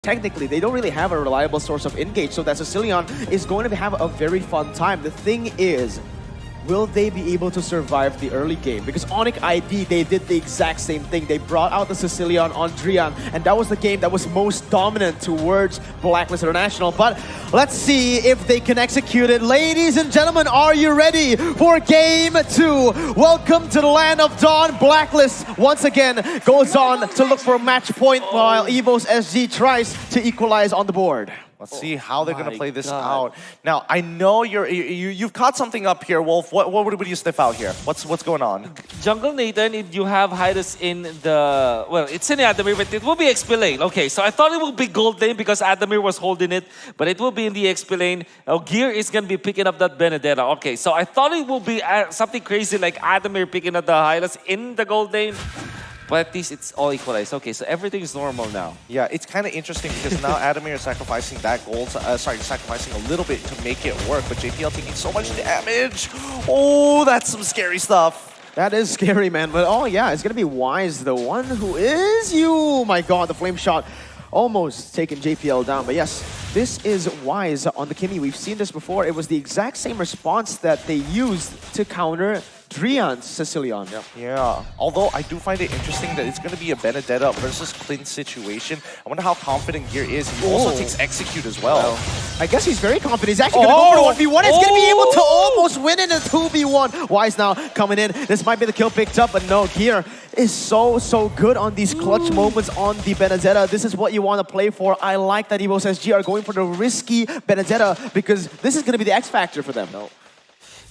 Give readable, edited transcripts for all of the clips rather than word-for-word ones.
technically, they don't really have a reliable source of engage, so that Sicilian is going to have a very fun time. The thing is, will they be able to survive the early game? Because Onyx ID, they did the exact same thing. They brought out the Sicilian on Drian, and that was the game that was most dominant towards BLACKLIST International. But let's see if they can execute it. Ladies and gentlemen, are you ready for Game 2? Welcome to the land of Dawn. BLACKLIST once again goes on to look for a match point while EVOS SG tries to equalize on the board. Let's see how they're going to play this out. Now, I know you've caught something up here, Wolf. What would you sniff out here? What's going on? Jungle Nathan, if you have Hydus in the... Well, it's in Adamir, but it will be XP lane. Okay, so I thought it would be gold lane because Adamir was holding it, but it will be in the XP lane. Gear is going to be picking up that Benedetta. Okay, so I thought it will be something crazy like Adamir picking up the Hylas in the gold lane. But at least it's all equalized. Okay, so everything is normal now. Yeah, it's kind of interesting because now Adamir is sacrificing that gold, sacrificing a little bit to make it work. But JPL taking so much damage. Oh, that's some scary stuff. That is scary, man. But oh yeah, it's gonna be Wise, the one who is you. My God, the flame shot almost taking JPL down. But yes, this is Wise on the Kimmy. We've seen this before. It was the exact same response that they used to counter Drian's Sicilian. Yeah, although I do find it interesting that it's going to be a Benedetta versus Clint situation. I wonder how confident Gear is. He also takes Execute as well. I guess he's very confident. He's actually going to go for the 1v1. He's going to be able to almost win in a 2v1. Wise now coming in. This might be the kill picked up, but no, Gear is so good on these clutch moments on the Benedetta. This is what you want to play for. I like that EVOS SG are going for the risky Benedetta because this is going to be the X factor for them.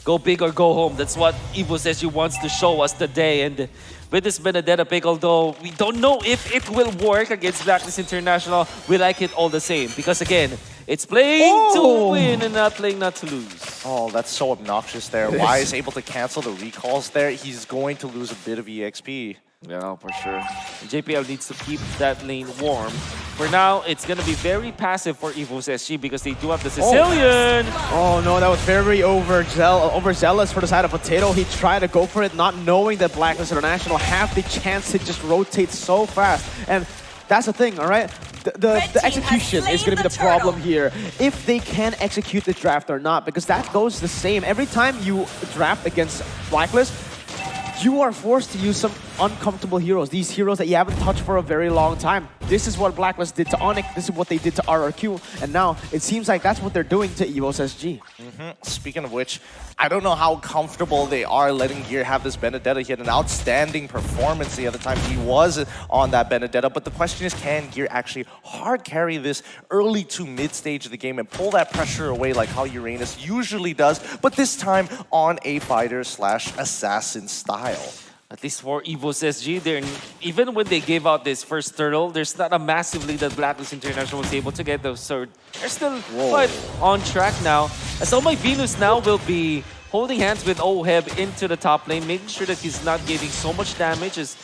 Go big or go home. That's what EVOS SG wants to show us today. And with this Benedetta pick, although we don't know if it will work against BLACKLIST International, we like it all the same. Because again, it's playing to win and not playing not to lose. Oh, that's so obnoxious there. Why is able to cancel the recalls there? He's going to lose a bit of EXP. Yeah, for sure. JPL needs to keep that lane warm. For now, it's going to be very passive for EVOS SG because they do have the Sicilian. Oh no, that was very overzealous for the side of Potato. He tried to go for it, not knowing that BLACKLIST International have the chance to just rotate so fast. And that's the thing, all right? The execution is going to be the problem here. If they can execute the draft or not, because that goes the same. Every time you draft against BLACKLIST, you are forced to use some uncomfortable heroes. These heroes that you haven't touched for a very long time. This is what BLACKLIST did to Onyx. This is what they did to RRQ. And now it seems like that's what they're doing to EVOS SG. Speaking of which, I don't know how comfortable they are letting Gear have this Benedetta. He had an outstanding performance the other time he was on that Benedetta. But the question is, can Gear actually hard carry this early to mid stage of the game and pull that pressure away like how Uranus usually does, but this time on a fighter/assassin style? At least for EVOS SG, even when they gave out this first turtle, there's not a massive lead that BLACKLIST International was able to get those. So they're still quite on track now. As all my Venus now will be holding hands with Oheb into the top lane, making sure that he's not giving so much damage as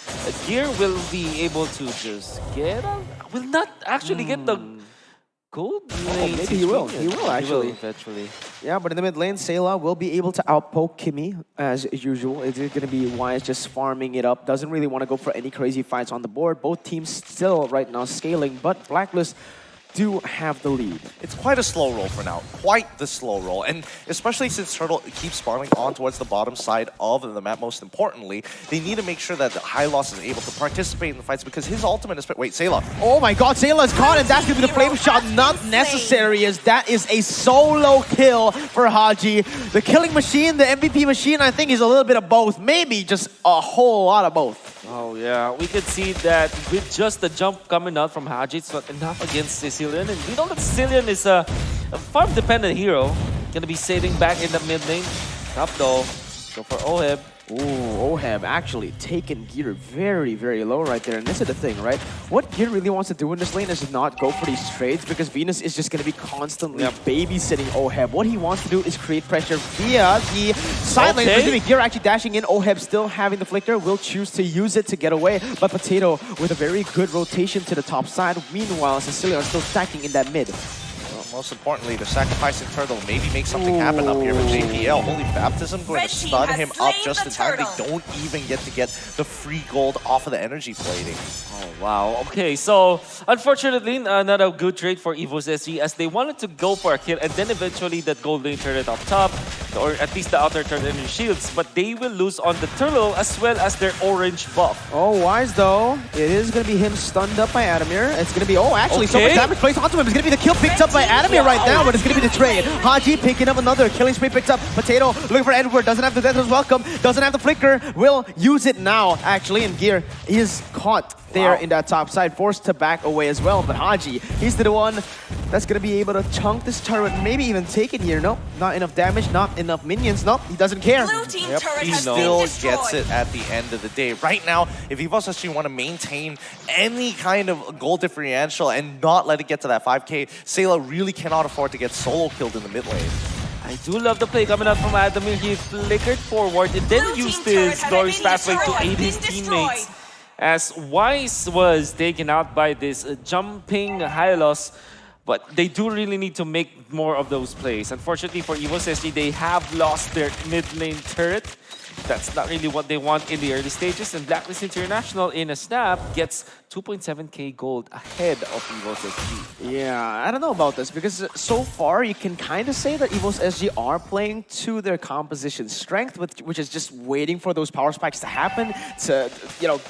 Gear will be able to just get will not actually get the gold lane. Maybe he will. He will actually. He will eventually. Yeah, but in the mid lane, Sayla will be able to outpoke Kimmy as usual. It's going to be Wise just farming it up. Doesn't really want to go for any crazy fights on the board. Both teams still right now scaling, but BLACKLIST do have the lead. It's quite a slow roll for now. Quite the slow roll. And especially since Turtle keeps spawning on towards the bottom side of the map, most importantly, they need to make sure that the Hylos is able to participate in the fights because his ultimate is... Wait, Sayla. Oh my God, Sayla is caught and that's going to be the flame shot. Not necessary as that is a solo kill for Haji. The killing machine, the MVP machine, I think is a little bit of both. Maybe just a whole lot of both. Oh yeah, we could see that with just the jump coming out from Haji, it's not enough against Sicilian. And we know that Sicilian is a farm-dependent hero. Gonna be saving back in the mid lane. Top though, go for Oheb. Ooh, Oheb actually taking Gear very low right there. And this is the thing, right? What Gear really wants to do in this lane is not go for these trades because Venus is just going to be constantly babysitting Oheb. What he wants to do is create pressure via the side lane. Gear actually dashing in. Oheb still having the flicker. Will choose to use it to get away. But Potato with a very good rotation to the top side. Meanwhile, Sicilian still stacking in that mid. Most importantly, the sacrificing turtle maybe make something happen up here with JPL. Holy Baptism going to stun him up just in time. They don't even get to get the free gold off of the energy plating. Oh, wow. Okay, so unfortunately, not a good trade for EVOS SG as they wanted to go for a kill and then eventually that gold lane turret up top, or at least the outer turret and shields, but they will lose on the turtle as well as their orange buff. Oh, Wise though. It is going to be him stunned up by Adamir. It's going to be, actually, so much Okay. damage placed onto him. It's going to be the kill picked up by Adamir right now, but it's going to be the trade. Haji picking up another. Killing spree picked up. Potato looking for Edward. Doesn't have the death as welcome. Doesn't have the flicker. Will use it now, actually, and Gear is caught there in that top side, forced to back away as well. But Haji, he's the one that's going to be able to chunk this turret, maybe even take it here. Nope, not enough damage, not enough minions. Nope, he doesn't care. Blue team turret He has still been destroyed. gets it at the end of the day. Right now, if EVOS actually want to maintain any kind of goal differential and not let it get to that 5K, Sayla really cannot afford to get solo killed in the mid lane. I do love the play coming out from Adamir. He flickered forward and then Blue used team turret his has glorious been pathway to destroyed. aid his Been teammates. destroyed. As Wise was taken out by this jumping Hylos, but they do really need to make more of those plays. Unfortunately for EVOS SG, they have lost their mid lane turret. That's not really what they want in the early stages, and BLACKLIST International in a snap gets 2.7k gold ahead of EVOS SG. Yeah, I don't know about this because so far you can kind of say that EVOS SG are playing to their composition strength, which is just waiting for those power spikes to happen to,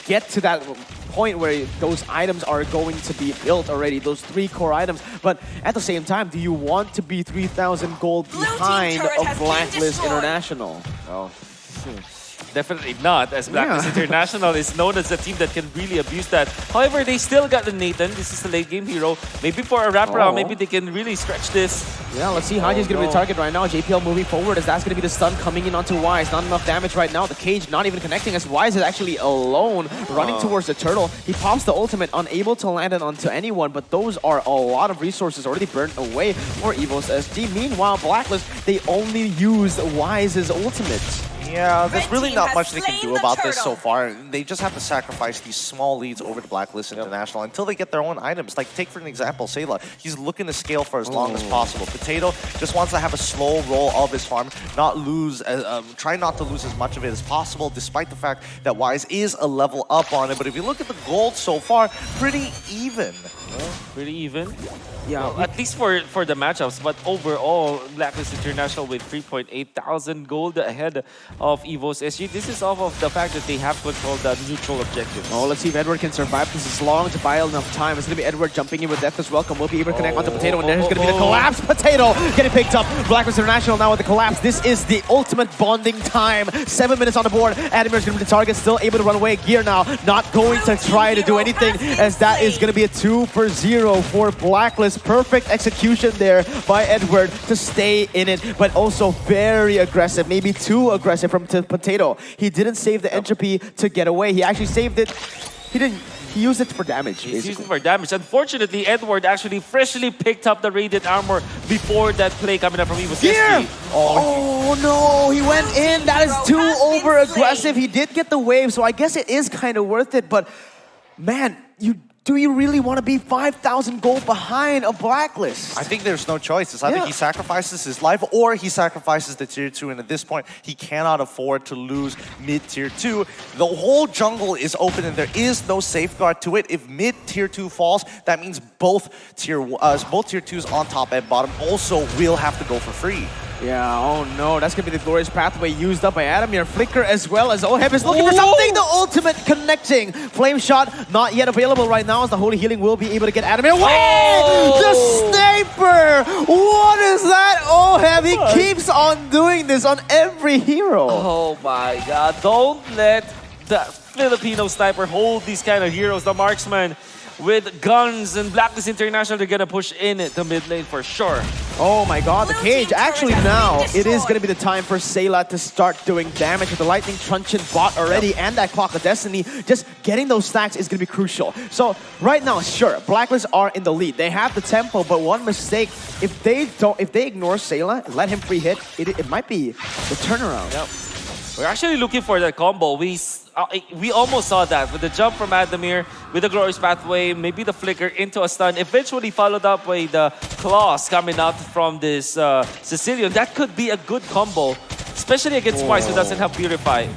get to that point where those items are going to be built already, those 3 core items. But at the same time, do you want to be 3,000 gold Blue team behind turret of has been BLACKLIST destroyed. International? Well, definitely not, as BLACKLIST International is known as a team that can really abuse that. However, they still got the Nathan. This is the late game hero. Maybe for a wraparound, maybe they can really stretch this. Yeah, let's see. Haji's going to be the target right now. JPL moving forward as that's going to be the stun coming in onto Wise. Not enough damage right now. The cage not even connecting as Wise is actually alone running towards the turtle. He pops the ultimate, unable to land it onto anyone, but those are a lot of resources already burnt away for EVOS SG. Meanwhile, BLACKLIST, they only used Wise's ultimate. Yeah, there's Red really team not has much they can slain do the about this turtle. so far. They just have to sacrifice these small leads over to BLACKLIST International until they get their own items. Like, take for an example, Sayla. He's looking to scale for as long as possible. Potato just wants to have a slow roll of his farm, not lose, try not to lose as much of it as possible, despite the fact that Wise is a level up on it. But if you look at the gold so far, pretty even. Pretty even. Yeah, Well, at least for the matchups, but overall, BLACKLIST International with 3,800 gold ahead of EVOS SG. This is off of the fact that they have controlled the neutral objectives. Oh, let's see if Edward can survive. This is long to buy enough time. It's going to be Edward jumping in with Death as welcome. Will be able to connect onto Potato, and there's going to be the collapse. Potato getting picked up. BLACKLIST International now with the collapse. This is the ultimate bonding time. 7 minutes on the board. Adimir's going to be the target, still able to run away. Gear now not going to try to do anything, as that is going to be a 2-for-0 for BLACKLIST. Perfect execution there by Edward to stay in it, but also very aggressive, maybe too aggressive from Potato. He didn't save the entropy to get away. He actually saved it. He used it for damage, He's basically. using for damage. Unfortunately, Edward actually freshly picked up the Radiant Armor before that play coming up from EVOS Gear! SG. Oh no, he went in. That is too over aggressive. He did get the wave, so I guess it is kind of worth it, but man, do you really want to be 5,000 gold behind a BLACKLIST? I think there's no choice. It's either Yeah. he sacrifices his life or he sacrifices the tier 2, and at this point, he cannot afford to lose mid-tier 2. The whole jungle is open and there is no safeguard to it. If mid-tier 2 falls, that means both tier 2s on top and bottom also will have to go for free. Yeah, oh no, that's gonna be the glorious pathway used up by Adamir. Flicker as well as Oheb is looking for something. The ultimate connecting. Flame shot not yet available right now, as the holy healing will be able to get Adamir away. The sniper! What is that? Oheb, he keeps on doing this on every hero. Oh my god, don't let the Filipino sniper hold these kind of heroes. The marksman with guns and BLACKLIST International, they're gonna push in the mid lane for sure. Oh my god, the Blue cage. team turret Actually has now, been it is destroyed. going to be the time for Sayla to start doing damage with the Lightning Truncheon bot already and that Clock of Destiny. Just getting those stacks is going to be crucial. So right now, sure, BLACKLIST are in the lead. They have the tempo, but one mistake, if they ignore Sayla, let him free hit, it might be the turnaround. Yep. We're actually looking for that combo. We almost saw that with the jump from Adamir, with the glorious pathway, maybe the flicker into a stun, eventually followed up by the claws coming out from this Sicilian. That could be a good combo, especially against Wise, who doesn't have Purify.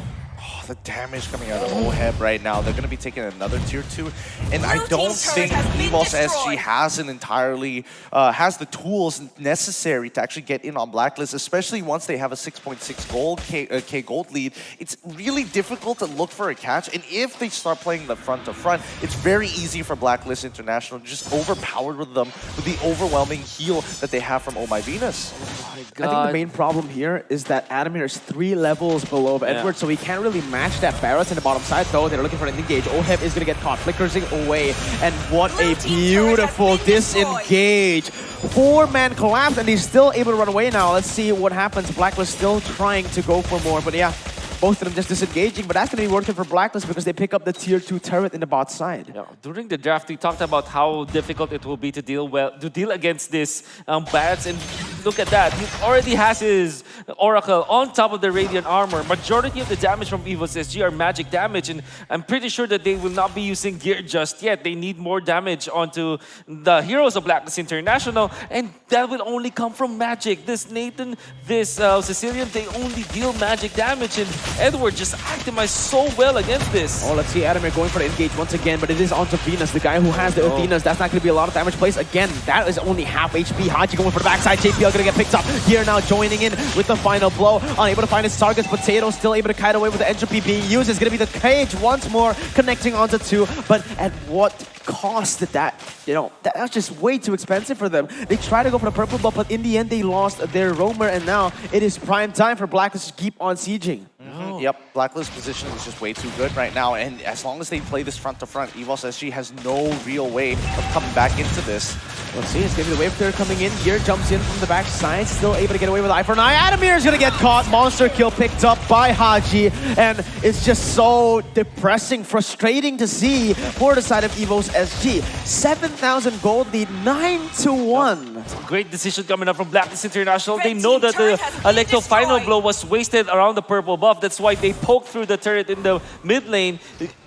the damage coming out of OHEB right now. They're going to be taking another tier 2. And I don't think EVOS SG has an entirely, has the tools necessary to actually get in on Blacklist, especially once they have a 6.6 gold K gold lead. It's really difficult to look for a catch. And if they start playing the front to front, it's very easy for Blacklist International to just overpower with them with the overwhelming heal that they have from Oh My Venus. Oh my I think God. the main problem here is that Adamir is 3 levels below Edward, so he can't really match that Barrett in the bottom side, though. They're looking for an engage. OHEB is going to get caught, flickering away. And what a beautiful disengage. 4-man collapse, and he's still able to run away now. Let's see what happens. Blacklist still trying to go for more, but yeah, both of them just disengaging, but that's going to be working for Blacklist because they pick up the tier 2 turret in the bot side. Yeah, during the draft, we talked about how difficult it will be to deal against this bats, and look at that. He already has his Oracle on top of the Radiant Armor. Majority of the damage from EVOS SG are magic damage, and I'm pretty sure that they will not be using gear just yet. They need more damage onto the heroes of Blacklist International, and that will only come from magic. This Nathan, this Sicilian, they only deal magic damage, and Edward just optimized so well against this. Oh, let's see Adamir going for the engage once again, but it is onto Venus, the guy who has the Athenas. That's not going to be a lot of damage placed. Again, that is only half HP. Haji going for the backside. JPL going to get picked up. Here now joining in with the final blow. Unable to find his targets. Potato still able to kite away with the entropy being used. It's going to be the cage once more connecting onto 2. But at what cost did that? You know, that's just way too expensive for them. They try to go for the purple buff, but in the end they lost their roamer, and now it is prime time for Blacklist to keep on sieging. Yep, Blacklist position is just way too good right now, and as long as they play this front to front, EVOS SG has no real way of coming back into this. Let's see, it's going to be the wave clear coming in. Gear jumps in from the back side, still able to get away with eye for an eye. Adamir is going to get caught. Monster kill picked up by Haji, and it's just so depressing, frustrating to see for the side of EVOS SG. 7,000 gold lead, 9-1. Great decision coming up from Blacklist International. They know that the Electro final blow was wasted around the purple buff. That's why they poked through the turret in the mid lane,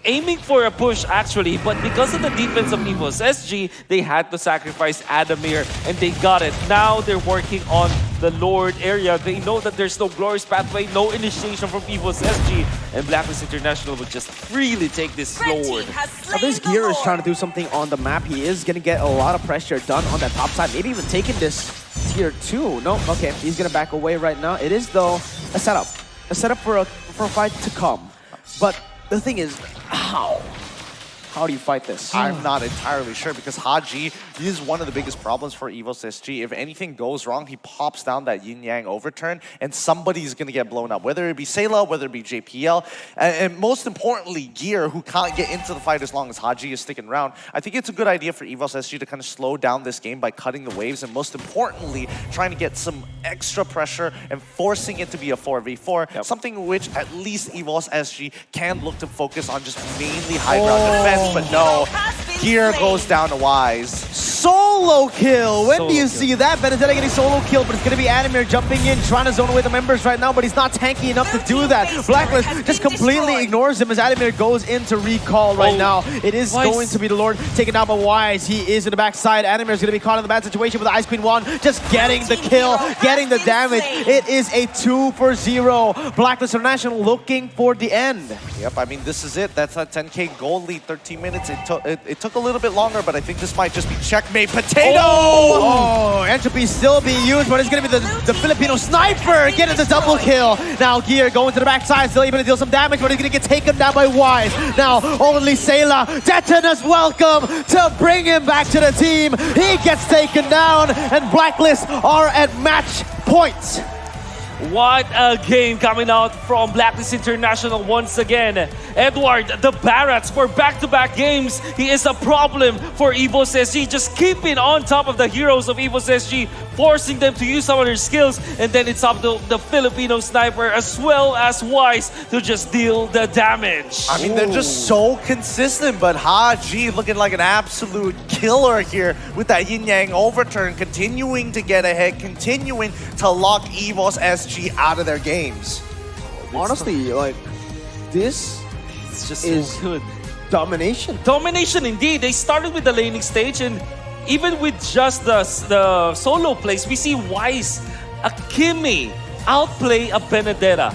aiming for a push actually, but because of the defense of EVOS SG, they had to sacrifice Adamir, and they got it. Now they're working on the Lord area. They know that there's no glorious pathway, no initiation from EVOS SG, and Blacklist International will just freely take this Lord. Now this Gear is trying to do something on the map. He is going to get a lot of pressure done on that top side, maybe even taking this tier 2. No, okay, he's going to back away right now. It is, though, a setup for a fight to come. But the thing is, how do you fight this? I'm not entirely sure, because Haji is one of the biggest problems for EVOS SG. If anything goes wrong, he pops down that yin-yang overturn, and somebody's going to get blown up, whether it be Sayla, whether it be JPL, and most importantly, Gear, who can't get into the fight as long as Haji is sticking around. I think it's a good idea for EVOS SG to kind of slow down this game by cutting the waves, and most importantly, trying to get some extra pressure and forcing it to be a 4v4, something which at least EVOS SG can look to focus on, just mainly high ground defense. But no, Gear goes down to Wise. Solo kill! When do you Solo see that? Benedetta getting solo kill, but it's going to be Adamir jumping in, trying to zone away the members right now, but he's not tanky enough to do that. Blacklist just completely ignores him as Adamir goes into recall right now. It is going to be the Lord taken down by Wise. He is in the backside. Adamir is going to be caught in the bad situation with the Ice Queen wand, just getting the kill, getting the damage. It is a 2-0. Blacklist International looking for the end. Yep, I mean, this is it. That's a 10k gold lead, 13 minutes. It took a little bit longer, but I think this might just be checkmate. Potato! Oh, entropy still being used, but it's going to be the Filipino sniper getting the double kill. Now Gear going to the backside, still able to deal some damage, but he's going to get taken down by Wise. Now only Sayla, Detonus welcome to bring him back to the team. He gets taken down, and Blacklist are at match point. What a game coming out from Blacklist International once again. Edward, the Barats for back-to-back games. He is a problem for EVOS SG, just keeping on top of the heroes of EVOS SG, forcing them to use some of their skills, and then it's up to the Filipino sniper as well as Wise to just deal the damage. I mean, they're just so consistent, but Haji looking like an absolute killer here with that yin-yang overturn, continuing to get ahead, continuing to lock EVOS SG out of their games. Honestly, like, this It's just is so good. domination. Domination indeed. They started with the laning stage, and even with just the solo plays, we see Wise, a Kimmy, outplay a Benedetta.